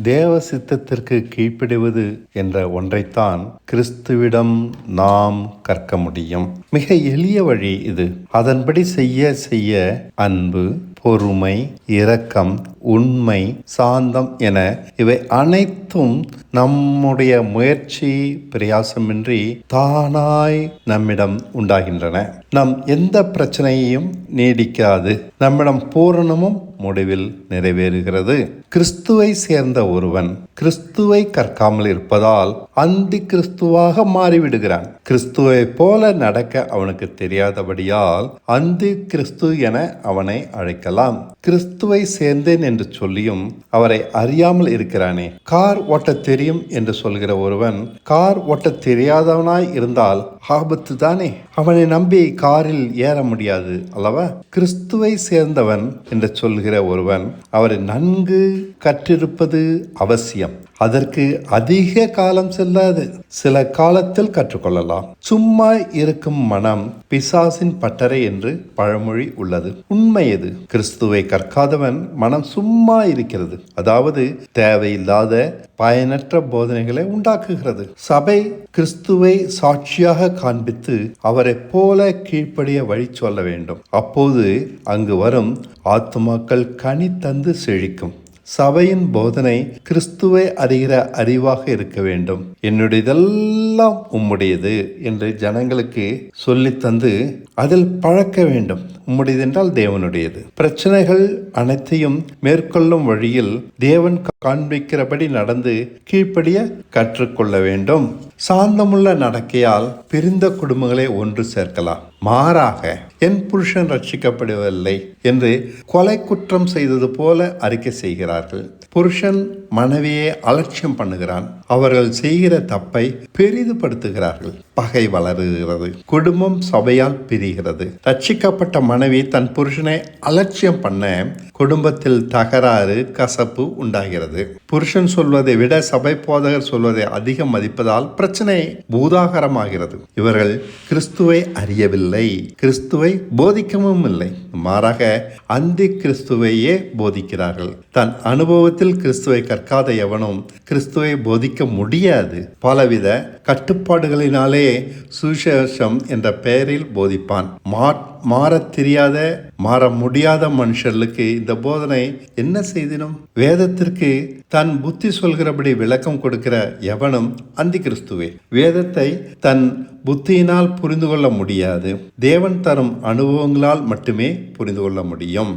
தேவ சித்தத்திற்கு கீழ்ப்படிவது என்ற ஒன்றைத்தான் கிறிஸ்துவிடம் நாம் கற்க முடியும். மிக எளிய வழி இது. அதன்படி செய்ய செய்ய அன்பு, பொறுமை, இரக்கம், உண்மை, சாந்தம் என இவை அனைத்தும் நம்முடைய முயற்சி பிரயாசமின்றி தானாய் நம்மிடம் உண்டாகின்றன. நம் எந்த பிரச்சனையையும் நீடிக்காது, நம்மிடம் பூரணமும் முடிவில் நிறைவேறுகிறது. கிறிஸ்துவை சேர்ந்த ஒருவன் கிறிஸ்துவை கற்காமல் இருப்பதால் அந்தி கிறிஸ்துவாக மாறிவிடுகிறான். கிறிஸ்துவை போல நடக்க அவனுக்கு தெரியாதபடியால் அந்தி கிறிஸ்து என அவனை அழைக்கலாம். கிறிஸ்துவை சேர்ந்தேன் என்று சொல்லியும் அவரை அறியாமல் இருக்கிறானே. கார் ஓட்ட தெரியும் என்று சொல்கிற ஒருவன் கார் ஓட்ட தெரியாதவனாய் இருந்தால் ஆபத்து தானே. அவனை நம்பி காரில் ஏற முடியாது அல்லவா? கிறிஸ்துவை சேர்ந்தவன் என்று சொல்கிற ஒருவன் அவரை நன்கு கற்றிருப்பது அவசியம். அதற்கு அதிக காலம் செல்லாது, சில காலத்தில் கற்றுக்கொள்ளலாம். சும்மா இருக்கும் மனம் பிசாசின் பட்டறை என்று பழமொழி உள்ளது. உண்மை எது? கிறிஸ்துவை கற்காதவன் மனம் சும்மா இருக்கிறது, அதாவது தேவையில்லாத பயனற்ற போதனைகளை உண்டாக்குகிறது. சபை கிறிஸ்துவை சாட்சியாக காண்பித்து அவரை போல கீழ்ப்படிய வழி சொல்ல வேண்டும். அப்போது அங்கு வரும் ஆத்துமாக்கள் கனி தந்து செழிக்கும். சபையின் போதனை கிறிஸ்துவை அறிகிற அறிவாக இருக்க வேண்டும். என்னுடையதெல்லாம் உம்முடையது என்று ஜனங்களுக்கு சொல்லி தந்து அதில் பழக்க வேண்டும். உம்முடையது என்றால் தேவனுடையது. பிரச்சனைகள் அனைத்தையும் மேற்கொள்ளும் வழியில் தேவன் காண்பிக்கிறபடி நடந்து கீழ்ப்படிய கற்றுக்கொள்ள வேண்டும். சாந்தமுள்ள நடக்கையால் பிரிந்த குடும்பங்களை ஒன்று சேர்க்கலாம். மாறாக என் புருஷன் ரட்சிக்கப்படுவதில்லை என்று கொலை குற்றம் செய்தது போல அறிக்கை செய்கிறார்கள். புருஷன் மனைவியை அலட்சியம் பண்ணுகிறான். அவர்கள் செய்கிற தப்பை பெரிதுபடுத்துகிறார்கள். பகை வளருகிறது. குடும்பம் சபையால் பிரிகிறது. ரட்சிக்கப்பட்ட மனைவி தன் புருஷனை அலட்சியம் பண்ண குடும்பத்தில் தகராறு, கசப்பு உண்டாகிறது. புருஷன் சொல்வதை விட சபை போதகர் சொல்வதை அதிகம் மதிப்பதால் பிரச்சனை பூதாகரமாகிறது. இவர்கள் கிறிஸ்துவை அறியவில்லை, கிறிஸ்துவை போதிக்கவும் இல்லை. மாறாக அந்தி கிறிஸ்துவையே போதிக்கிறார்கள். தன் அனுபவத்தில் கிறிஸ்துவை கற்காத எவனும் கிறிஸ்துவை போதிக்க முடியாது. பலவித கட்டுப்பாடுகளினாலே சுவிசேஷம் என்ற பெயரில் போதிப்பான். மாறத் தெரியாத, மாற முடியாத மனுஷர்களுக்கு இந்த போதனை என்ன செய்திடும்? வேதத்திற்கு தன் புத்தி சொல்கிறபடி விளக்கம் கொடுக்கிற எவனும் அந்தி கிறிஸ்துவே. வேதத்தை தன் புத்தியினால் புரிந்து கொள்ள முடியாது. தேவன் தரும் அனுபவங்களால் மட்டுமே புரிந்து கொள்ள முடியும்.